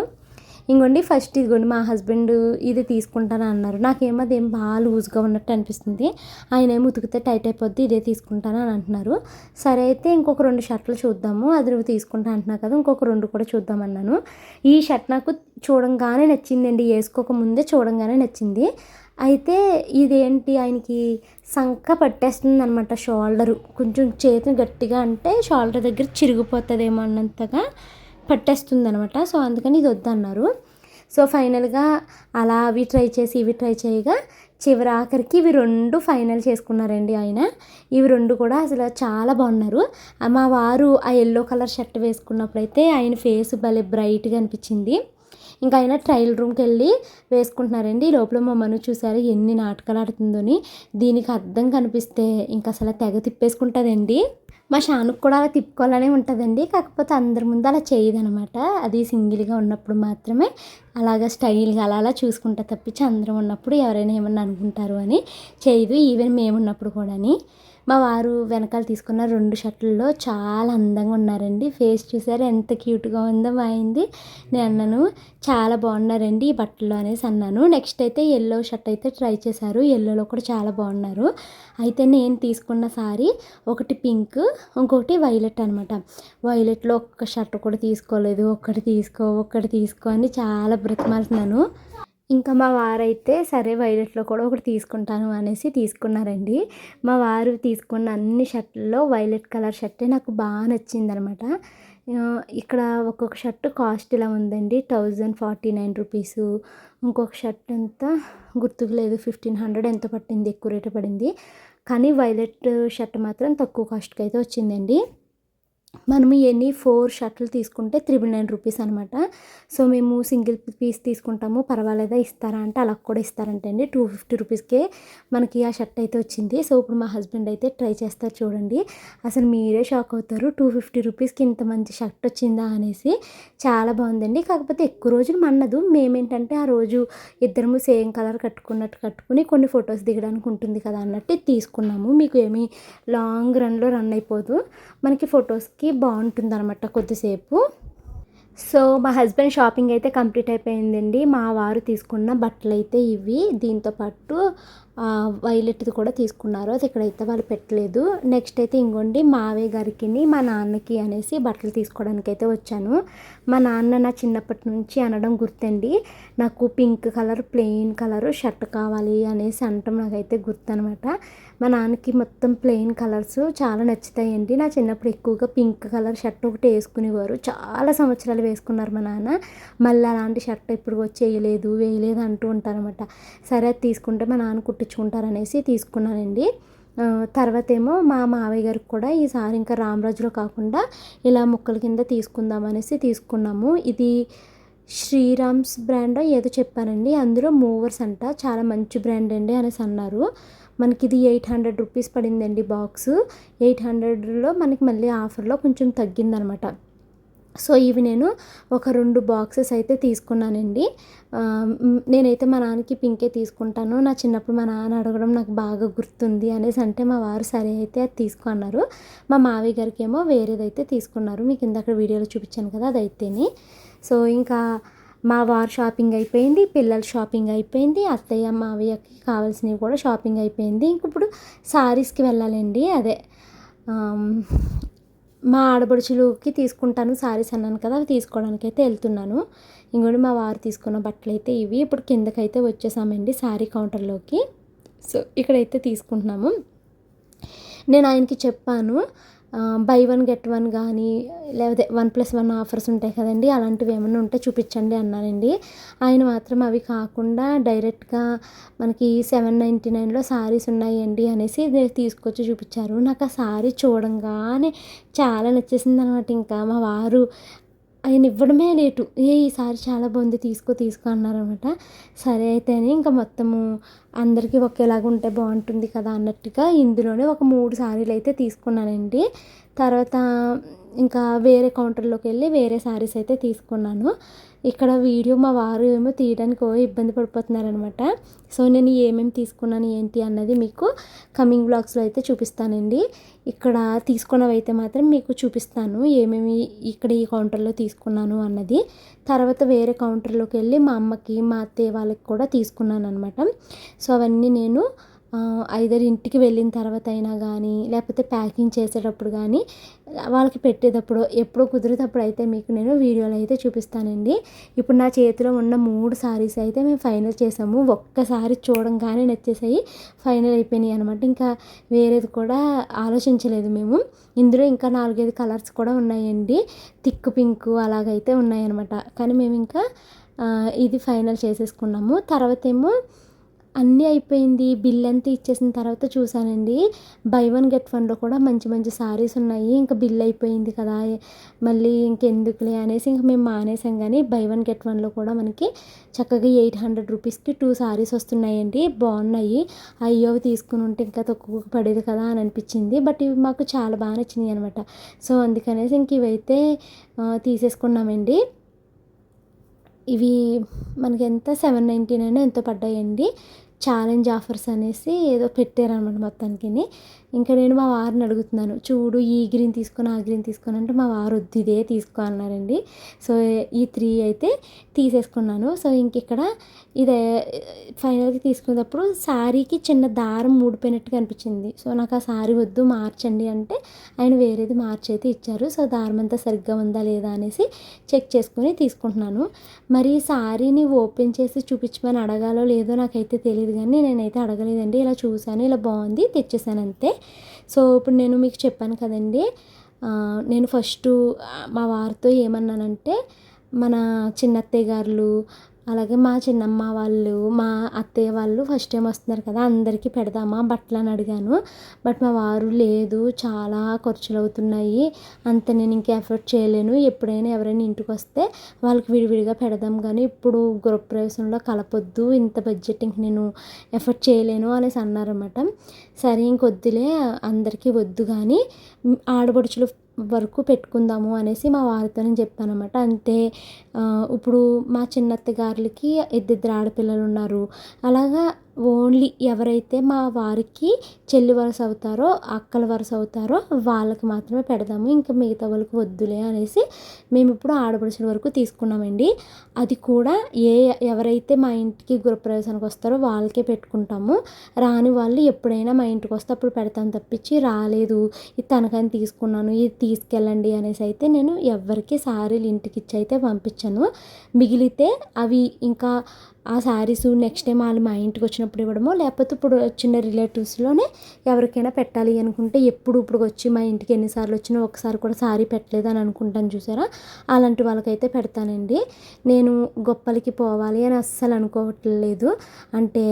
ఇంకోండి ఫస్ట్ ఇదిగోండి మా హస్బెండ్ ఇది తీసుకుంటాను అన్నారు. నాకేమో అదేం బాగా లూజ్గా ఉన్నట్టు అనిపిస్తుంది, ఆయన ఏమో ఉతికితే టైట్ అయిపోద్ది, ఇదే తీసుకుంటాను అని అంటున్నారు. సరే అయితే ఇంకొక 2 షర్ట్లు చూద్దాము, అది నువ్వు తీసుకుంటా అంటున్నావు కదా, ఇంకొక 2 కూడా చూద్దామన్నాను. ఈ షర్ట్ నాకు చూడంగానే నచ్చిందండి, వేసుకోకముందే చూడంగానే నచ్చింది. అయితే ఇదేంటి ఆయనకి సంక పట్టేస్తుంది అనమాట, షోల్డరు కొంచెం చేతిని గట్టిగా అంటే షోల్డర్ దగ్గర చిరిగిపోతుందేమో అన్నంతగా పట్టేస్తుంది అనమాట. సో అందుకని ఇది వద్దన్నారు. సో ఫైనల్గా అలా అవి ట్రై చేసి ఇవి ట్రై చేయగా చివరి ఆఖరికి ఇవి 2 ఫైనల్ చేసుకున్నారండి ఆయన. ఇవి 2 కూడా అసలు చాలా బాగున్నారు. మా వారు ఆ ఎల్లో కలర్ షర్ట్ వేసుకున్నప్పుడైతే ఆయన ఫేస్ భలే బ్రైట్గా అనిపించింది. ఇంకా ఆయన ట్రయల్ రూమ్కి వెళ్ళి వేసుకుంటున్నారండి. లోపల మా మను చూసారు ఎన్ని నాటకాలు ఆడుతుందని, దీనికి అర్థం కనిపిస్తే ఇంకా అసలు తెగ తిప్పేసుకుంటుందండి. మా షానుకు కూడా అలా తిప్పుకోవాలనే ఉంటుందండి, కాకపోతే అందరి ముందు అలా చేయదనమాట, అది సింగిల్గా ఉన్నప్పుడు మాత్రమే అలాగ స్టైల్గా అలా చూసుకుంటా తప్పించి అందరం ఉన్నప్పుడు ఎవరైనా ఏమన్నా అనుకుంటారు అని చేయదు, ఈవెన్ మేము ఉన్నప్పుడు కూడా. మా వారు వెనకాల తీసుకున్న 2 షర్ట్లలో చాలా అందంగా ఉన్నారండి. ఫేస్ చూసారు ఎంత క్యూట్గా ఉందో మా అయింది. నేను అన్నాను చాలా బాగున్నారండి ఈ బట్టలు అనేసి అన్నాను. నెక్స్ట్ అయితే ఎల్లో షర్ట్ అయితే ట్రై చేశారు, ఎల్లోలో కూడా చాలా బాగున్నారు. అయితే నేను తీసుకున్న సారీ ఒకటి పింక్, ఇంకొకటి వైలెట్ అనమాట. వైలెట్లో ఒక్క షర్ట్ కూడా తీసుకోలేదు, ఒక్కటి తీసుకో అని చాలా బ్రతిమాలుతున్నాను. ఇంకా మా వారైతే సరే వైలెట్లో కూడా ఒకటి తీసుకుంటాను అనేసి తీసుకున్నారండి. మా వారు తీసుకున్న అన్ని షర్ట్లలో వైలెట్ కలర్ షర్టే నాకు బాగా నచ్చిందనమాట. ఇక్కడ ఒక్కొక్క షర్ట్ కాస్ట్ ఇలా ఉందండి. 1049 రూపీసు. ఇంకొక షర్ట్ ఎంత గుర్తుకు లేదు, 1500 ఎంతో పట్టింది, ఎక్కువ రేటే పడింది. కానీ వైలెట్ షర్ట్ మాత్రం తక్కువ కాస్ట్‌కి అయితే వచ్చిందండి. మనము ఎన్ని 4 షర్టులు తీసుకుంటే 999 రూపీస్ అనమాట. సో మేము సింగిల్ పీస్ తీసుకుంటాము, పర్వాలేదా ఇస్తారా అంటే అలా కూడా ఇస్తారంటండి. 250 రూపీస్కే మనకి ఆ షర్ట్ అయితే వచ్చింది. సో ఇప్పుడు మా హస్బెండ్ అయితే ట్రై చేస్తారు చూడండి, అసలు మీరే షాక్ అవుతారు. 250 రూపీస్కి ఇంత మంచి షర్ట్ వచ్చిందా అనేసి. చాలా బాగుందండి. కాకపోతే ఎక్కువ రోజులు మన్నదు. మేమేంటంటే ఆ రోజు ఇద్దరము సేమ్ కలర్ కట్టుకుని కొన్ని ఫొటోస్ దిగడానికి ఉంటుంది కదా అన్నట్టు తీసుకున్నాము. మీకు ఏమీ లాంగ్ రన్లో రన్ అయిపోదు, మనకి ఫొటోస్కి బాగుంటుందన్నమాట కొద్దిసేపు. సో మా హస్బెండ్ షాపింగ్ అయితే కంప్లీట్ అయిపోయిందండి. మా వారు తీసుకున్న బట్టలు అయితే ఇవి. దీంతో పాటు వైలెట్ది కూడా తీసుకున్నారు, అది ఇక్కడైతే వాళ్ళు పెట్టలేదు. నెక్స్ట్ అయితే ఇంకోండి మావయ్య గారికి మా నాన్నకి అనేసి బట్టలు తీసుకోవడానికి అయితే వచ్చాను. మా నాన్న నా చిన్నప్పటి నుంచి అనడం గుర్తండి, నాకు pink colour plain colour shirt కావాలి అనేసి అనటం నాకైతే గుర్తు అనమాట. మా నాన్నకి మొత్తం ప్లెయిన్ కలర్స్ చాలా నచ్చుతాయండి. నా చిన్నప్పుడు ఎక్కువగా పింక్ కలర్ షర్ట్ ఒకటి వేసుకునేవారు, చాలా సంవత్సరాలు వేసుకున్నారు మా నాన్న. మళ్ళీ అలాంటి షర్ట్ ఇప్పుడు వచ్చి వేయలేదు అంటూ ఉంటారనమాట. సరే అది తీసుకుంటే మా నాన్న కుట్టించుకుంటారనేసి తీసుకున్నానండి. తర్వాత ఏమో మా మావయ్య గారికి కూడా ఈసారి ఇంకా రామరాజులో కాకుండా ఇలా ముక్కల కింద తీసుకుందామనేసి తీసుకున్నాము. ఇది శ్రీరామ్స్ బ్రాండ్ ఏదో చెప్పానండి, అందులో మూవర్స్ అంట, చాలా మంచి బ్రాండ్ అండి అనేసి అన్నారు. మనకి ఇది 800 రూపీస్ పడిందండి బాక్సు. 800లో మనకి మళ్ళీ ఆఫర్లో కొంచెం తగ్గిందనమాట. సో ఇవి నేను ఒక 2 బాక్సెస్ అయితే తీసుకున్నానండి. నేనైతే మా నాన్నకి పింకే తీసుకుంటాను, నా చిన్నప్పుడు మా నాన్న అడగడం నాకు బాగా గుర్తుంది అనేసి అంటే మా వారు సరే అయితే అది తీసుకో అన్నారు. మా మావయ్య గారికి ఏమో వేరేదైతే తీసుకున్నారు, మీకు ఇందాక వీడియోలో చూపించాను కదా అదైతేని. సో ఇంకా మా వారు షాపింగ్ అయిపోయింది, పిల్లల షాపింగ్ అయిపోయింది, అత్తయ్య మావయ్యకి కావాల్సినవి కూడా షాపింగ్ అయిపోయింది. ఇంక ఇప్పుడు శారీస్కి వెళ్ళాలండి. అదే మా ఆడపడుచులకి తీసుకుంటాను శారీస్ అన్నాను కదా, అవి తీసుకోవడానికి అయితే వెళ్తున్నాను. ఇంకోటి మా వారు తీసుకున్న బట్టలు అయితే ఇవి. ఇప్పుడు కిందకైతే వచ్చేసామండి శారీ కౌంటర్లోకి. సో ఇక్కడైతే తీసుకుంటున్నాము. నేను ఆయనకి చెప్పాను, బై వన్ గెట్ వన్ కానీ లేకపోతే 1+1 ఆఫర్స్ ఉంటాయి కదండి, అలాంటివి ఏమైనా ఉంటే చూపించండి అన్నానండి. ఆయన మాత్రం అవి కాకుండా డైరెక్ట్గా మనకి 799లో శారీస్ ఉన్నాయండి అనేసి తీసుకొచ్చి చూపించారు. నాకు ఆ శారీ చూడంగానే చాలా నచ్చేసింది అనమాట. ఇంకా మా వారు ఆయన ఇవ్వడమే లేటు, ఈ సారీ చాలా బాగుంది తీసుకో అన్నారనమాట. సరే అయితే అని ఇంకా మొత్తము అందరికీ ఒకేలాగా ఉంటే బాగుంటుంది కదా అన్నట్టుగా ఇందులోనే ఒక 3 సారీలు అయితే తీసుకున్నానండి. తర్వాత ఇంకా వేరే కౌంటర్లోకి వెళ్ళి వేరే శారీస్ అయితే తీసుకున్నాను. ఇక్కడ వీడియో మా వారు ఏమో తీయడానికి ఇబ్బంది పడిపోతున్నారనమాట. సో నేను ఏమేమి తీసుకున్నాను ఏంటి అన్నది మీకు కమింగ్ బ్లాగ్స్లో అయితే చూపిస్తానండి. ఇక్కడ తీసుకున్నవి అయితే మాత్రం మీకు చూపిస్తాను ఏమేమి ఇక్కడ ఈ కౌంటర్లో తీసుకున్నాను అన్నది. తర్వాత వేరే కౌంటర్లోకి వెళ్ళి మా అమ్మకి మా అత్తయ్య వాళ్ళకి కూడా తీసుకున్నాను అనమాట. సో అవన్నీ నేను ఐదర్ ఇంటికి వెళ్ళిన తర్వాత అయినా కానీ లేకపోతే ప్యాకింగ్ చేసేటప్పుడు కానీ వాళ్ళకి పెట్టేటప్పుడు ఎప్పుడో కుదిరేటప్పుడు అయితే మీకు నేను వీడియోలో అయితే చూపిస్తానండి. ఇప్పుడు నా చేతిలో ఉన్న 3 సారీస్ అయితే మేము ఫైనల్ చేసాము. ఒక్కసారి చూడంగానే నచ్చేసాయి, ఫైనల్ అయిపోయినాయి అనమాట. ఇంకా వేరేది కూడా ఆలోచించలేదు మేము. ఇందులో ఇంకా 4-5 కలర్స్ కూడా ఉన్నాయండి, థిక్ పింక్ అలాగైతే ఉన్నాయన్నమాట. కానీ మేము ఇంకా ఇది ఫైనల్ చేసేసుకున్నాము. తర్వాత ఏమో అన్నీ అయిపోయింది, బిల్ అంతా ఇచ్చేసిన తర్వాత చూసానండి, బై వన్ గెట్ వన్లో కూడా మంచి మంచి సారీస్ ఉన్నాయి. ఇంకా బిల్ అయిపోయింది కదా మళ్ళీ ఇంకెందుకులే అనేసి ఇంక మేము మానేసాం. కానీ బై వన్ గెట్ వన్లో కూడా మనకి చక్కగా 800 రూపీస్కి 2 సారీస్ వస్తున్నాయండి, బాగున్నాయి. అయ్యో తీసుకుని ఉంటే ఇంకా తక్కువ పడేది కదా అని అనిపించింది. బట్ ఇవి మాకు చాలా బాగా నచ్చినాయి అనమాట. సో అందుకనేసి ఇంక ఇవైతే తీసేసుకున్నామండి. ఇవి మనకి ఎంత 799 ఎంతో పడ్డాయండి. ఛాలెంజ్ ఆఫర్స్ అనేసి ఏదో పెట్టారనమాట మొత్తానికి. ఇంకా నేను మా వారిని అడుగుతున్నాను, చూడు ఈ గ్రీన్ తీసుకొని ఆ గ్రీన్ తీసుకొని అంటే మా వారు వద్దు ఇదే తీసుకో అన్నారండి. సో ఈ 3 అయితే తీసేసుకున్నాను. సో ఇంక ఇక్కడ ఇదే ఫైనల్గా తీసుకునేటప్పుడు శారీకి చిన్న దారం ఊడిపోయినట్టుగా అనిపించింది. సో నాకు ఆ శారీ వద్దు మార్చండి అంటే ఆయన వేరేది మార్చి అయితే ఇచ్చారు. సో దారం అంతా సరిగ్గా ఉందా లేదా అనేసి చెక్ చేసుకుని తీసుకుంటున్నాను. మరి శారీని ఓపెన్ చేసి చూపించమని అడగాలో లేదో నాకైతే తెలియదు, కానీ నేనైతే అడగలేదండి. ఇలా చూశాను, ఇలా బాగుంది తెచ్చేసాను అంతే. సో ఇప్పుడు నేను మీకు చెప్పాను కదండి, నేను ఫస్టు మా వారితో ఏమన్నానంటే మన చిన్నత్తయ్య గారులు అలాగే మా చిన్నమ్మ వాళ్ళు మా అత్తయ్య వాళ్ళు ఫస్ట్ టైం వస్తున్నారు కదా అందరికీ పెడదామా బట్టలు అని అడిగాను. బట్ మా వారు లేదు చాలా ఖర్చులు అవుతున్నాయి, అంత నేను ఇంకా ఎఫర్ట్ చేయలేను, ఎప్పుడైనా ఎవరైనా ఇంటికి వస్తే వాళ్ళకి విడివిడిగా పెడదాం కానీ ఇప్పుడు గృహప్రవేశంలో కలపొద్దు, ఇంత బడ్జెట్ ఇంక నేను ఎఫర్ట్ చేయలేను అనేసి అన్నారన్నమాట. సరే ఇంకొద్దులే అందరికీ వద్దు కానీ ఆడపడుచులు వరకు పెట్టుకుందాము అనేసి మా వారితో నేను చెప్పానన్నమాట. అంతే ఇప్పుడు మా చిన్నత్త గారులకి ఇద్దరు ఆడపిల్లలు ఉన్నారు. అలాగా ఓన్లీ ఎవరైతే మా వారికి చెల్లి వరుస అవుతారో అక్కల వరుస అవుతారో వాళ్ళకి మాత్రమే పెడదాము, ఇంకా మిగతా వాళ్ళకి వద్దులే అనేసి మేము ఇప్పుడు ఆడపడుచుల వరకు తీసుకున్నామండి. అది కూడా ఎవరైతే మా ఇంటికి గృహప్రవేశానికి వస్తారో వాళ్ళకే పెట్టుకుంటాము. రాని వాళ్ళు ఎప్పుడైనా మా ఇంటికి వస్తే అప్పుడు పెడతాను తప్పించి రాలేదు ఇది తనకని తీసుకున్నాను ఇది తీసుకెళ్ళండి అనేసి అయితే నేను ఎవరికి శారీలు ఇంటికి ఇచ్చి అయితే పంపించాను. మిగిలితే అవి ఇంకా ఆ శారీస్ నెక్స్ట్ టైం వాళ్ళు మా ఇంటికి వచ్చినప్పుడు ఇవ్వడమో లేకపోతే ఇప్పుడు చిన్న రిలేటివ్స్లోనే ఎవరికైనా పెట్టాలి అనుకుంటే ఇప్పుడు వచ్చి మా ఇంటికి ఎన్నిసార్లు వచ్చినా ఒకసారి కూడా శారీ పెట్టలేదు అని అనుకుంటాను చూసారా, అలాంటి వాళ్ళకైతే పెడతానండి. నేను గొప్పలకి పోవాలి అని అస్సలు అనుకోవట్లేదు. అంటే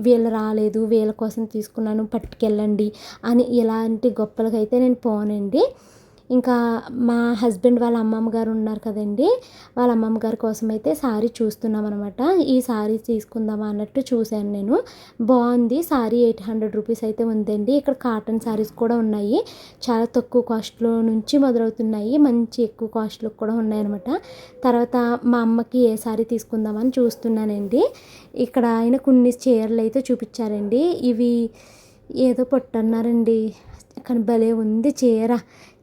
వీళ్ళు రాలేదు వీళ్ళ కోసం తీసుకున్నాను పట్టుకెళ్ళండి అని ఇలాంటి గొప్పలకైతే నేను పోనండి. ఇంకా మా హస్బెండ్ వాళ్ళ అమ్మమ్మ గారు ఉన్నారు కదండి, వాళ్ళ అమ్మమ్మ గారి కోసం అయితే శారీ చూస్తున్నాం అనమాట. ఈ శారీ తీసుకుందామా అన్నట్టు చూశాను నేను. బాగుంది శారీ 800 రూపీస్ అయితే ఉందండి. ఇక్కడ కాటన్ శారీస్ కూడా ఉన్నాయి, చాలా తక్కువ కాస్ట్లో నుంచి మొదలవుతున్నాయి, మంచి ఎక్కువ కాస్ట్లో కూడా ఉన్నాయన్నమాట. తర్వాత మా అమ్మకి ఏ శారీ తీసుకుందామని చూస్తున్నానండి. ఇక్కడ ఆయన కొన్ని చీరలు అయితే చూపించారండి. ఇవి ఏదో పొట్టన్నారండి కానీ భలే ఉంది చీర,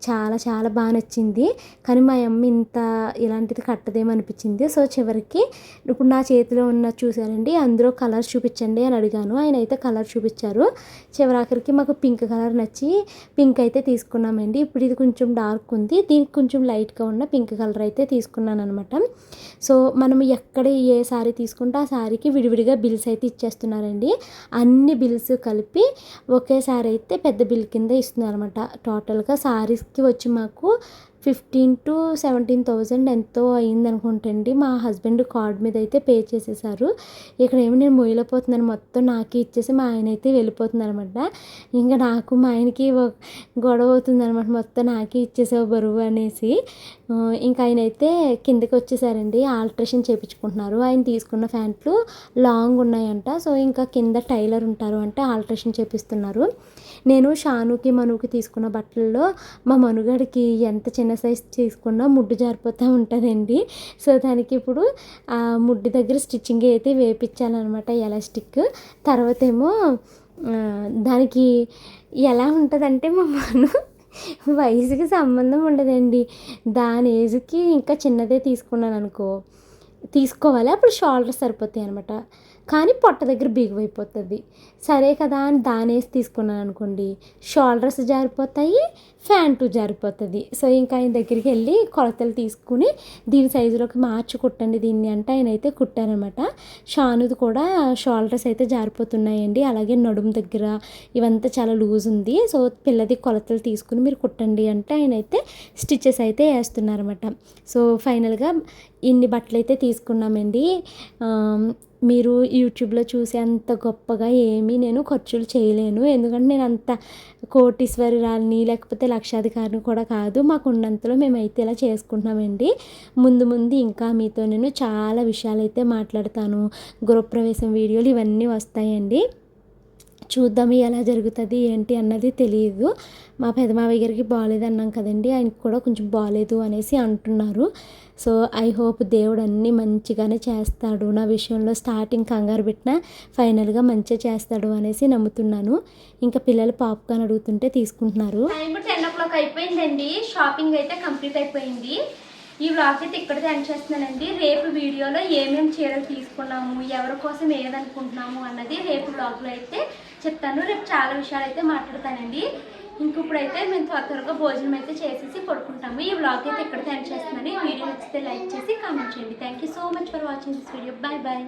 చాలా చాలా బాగా నచ్చింది. కానీ మా అమ్మ ఇంత ఇలాంటిది కట్టదేమో అనిపించింది. సో చివరికి ఇప్పుడు నా చేతిలో ఉన్న చూసారండి అందులో కలర్స్ చూపించండి అని అడిగాను, ఆయన అయితే కలర్ చూపించారు. చివరాఖరికి మాకు పింక్ కలర్ నచ్చి పింక్ అయితే తీసుకున్నామండి. ఇప్పుడు ఇది కొంచెం డార్క్ ఉంది, దీనికి కొంచెం లైట్గా ఉన్న పింక్ కలర్ అయితే తీసుకున్నాను అనమాట. సో మనం ఎక్కడ ఏ శారీ తీసుకుంటే ఆ శారీకి విడివిడిగా బిల్స్ అయితే ఇచ్చేస్తున్నారండి. అన్ని బిల్స్ కలిపి ఒకేసారి అయితే పెద్ద బిల్ కింద ఇస్తున్నారు అనమాట. టోటల్గా శారీస్కి వచ్చి మాకు 15,000 to 17,000 ఎంతో అయింది అనుకుంటండి. మా హస్బెండ్ కార్డ్ మీద అయితే పే చేసేసారు. ఇక్కడ ఏమి నేను మొయ్యలేకపోతున్నాను, మొత్తం నాకే ఇచ్చేసి మా ఆయన అయితే వెళ్ళిపోతున్నారు అనమాట. ఇంకా నాకు మా ఆయనకి గొడవ అవుతుంది అనమాట, మొత్తం నాకే ఇచ్చేసావు బరువు అనేసి. ఇంకా ఆయన అయితే కిందకి వచ్చేసారండి, ఆల్ట్రేషన్ చేయించుకుంటున్నారు. ఆయన తీసుకున్న ప్యాంట్లు లాంగ్ ఉన్నాయంట, సో ఇంకా కింద టైలర్ ఉంటారు అంటే ఆల్ట్రేషన్ చేపిస్తున్నారు. నేను షానుకి మనుకి తీసుకున్న బట్టల్లో మా మనుగడికి ఎంత చిన్న సైజ్ తీసుకున్నా ముడ్డు జారిపోతూ ఉంటుందండి. సో దానికి ఇప్పుడు ఆ ముడ్డు దగ్గర స్టిచ్చింగ్ అయితే వేయించాలన్నమాట ఎలాస్టిక్. తర్వాత ఏమో దానికి ఎలా ఉంటుందంటే మా మను వయసుకి సంబంధం ఉండదండి, దాని ఏజ్కి ఇంకా చిన్నదే తీసుకున్నాను అనుకో తీసుకోవాలి అప్పుడు షోల్డర్ సరిపోతాయి అనమాట, కానీ పొట్ట దగ్గర బిగువైపోతుంది. సరే కదా అని దానేసి తీసుకున్నాను అనుకోండి షోల్డర్స్ జారిపోతాయి, ఫ్యాంటు జారిపోతుంది. సో ఇంకా ఆయన దగ్గరికి వెళ్ళి కొలతలు తీసుకుని దీని సైజులోకి మార్చి కుట్టండి దీన్ని అంటే ఆయన అయితే కుట్టారనమాట. షానుది కూడా షోల్డర్స్ అయితే జారిపోతున్నాయండి, అలాగే నడుము దగ్గర ఇవంతా చాలా లూజ్ ఉంది. సో పిల్లది కొలతలు తీసుకుని మీరు కుట్టండి అంటే ఆయన అయితే స్టిచెస్ అయితే వేస్తున్నారన్నమాట. సో ఫైనల్గా ఇన్ని బట్టలు అయితే తీసుకున్నామండి. మీరు యూట్యూబ్లో చూసే అంత గొప్పగా ఏమీ నేను ఖర్చులు చేయలేను, ఎందుకంటే నేను అంత కోటీశ్వరురాలిని లేకపోతే లక్షాధికారిని కూడా కాదు. మాకు ఉన్నంతలో మేమైతే ఇలా చేసుకుంటున్నామండి. ముందు ముందు ఇంకా మీతో నేను చాలా విషయాలు అయితే మాట్లాడతాను, గృహప్రవేశం వీడియోలు ఇవన్నీ వస్తాయండి. చూద్దాం ఎలా జరుగుతుంది ఏంటి అన్నది తెలియదు. మా పెదమావయ్య గారికి బాగాలేదు అన్నాం కదండి, ఆయనకి కూడా కొంచెం బాగాలేదు అనేసి అంటున్నారు. సో ఐ హోప్ దేవుడు అన్నీ మంచిగానే చేస్తాడు, నా విషయంలో స్టార్టింగ్ కంగారు పెట్టినా ఫైనల్గా మంచిగా చేస్తాడు అనేసి నమ్ముతున్నాను. ఇంకా పిల్లలు పాప్కార్న్ అడుగుతుంటే తీసుకుంటున్నారు. టైం 10 o'clock అయిపోయిందండి, షాపింగ్ అయితే కంప్లీట్ అయిపోయింది. ఈ వ్లాగ్ అయితే ఇక్కడితే ఎండ్ చేస్తున్నానండి. రేపు వీడియోలో ఏమేమి చీరలు తీసుకున్నాము ఎవరి కోసం ఏదనుకుంటున్నాము అన్నది రేపు వ్లాగ్లో అయితే చెప్తాను. రేపు చాలా విషయాలు అయితే మాట్లాడతానండి. ఇప్పుడైతే మేము త్వరగా భోజనం అయితే చేసేసి పడుకుంటాము. ఈ వ్లాగ్ అయితే ఇక్కడితే ఎండ్ చేస్తున్నాను. వీడియో నచ్చితే లైక్ చేసి కామెంట్ చేయండి. Thank you so much for watching this video. Bye bye.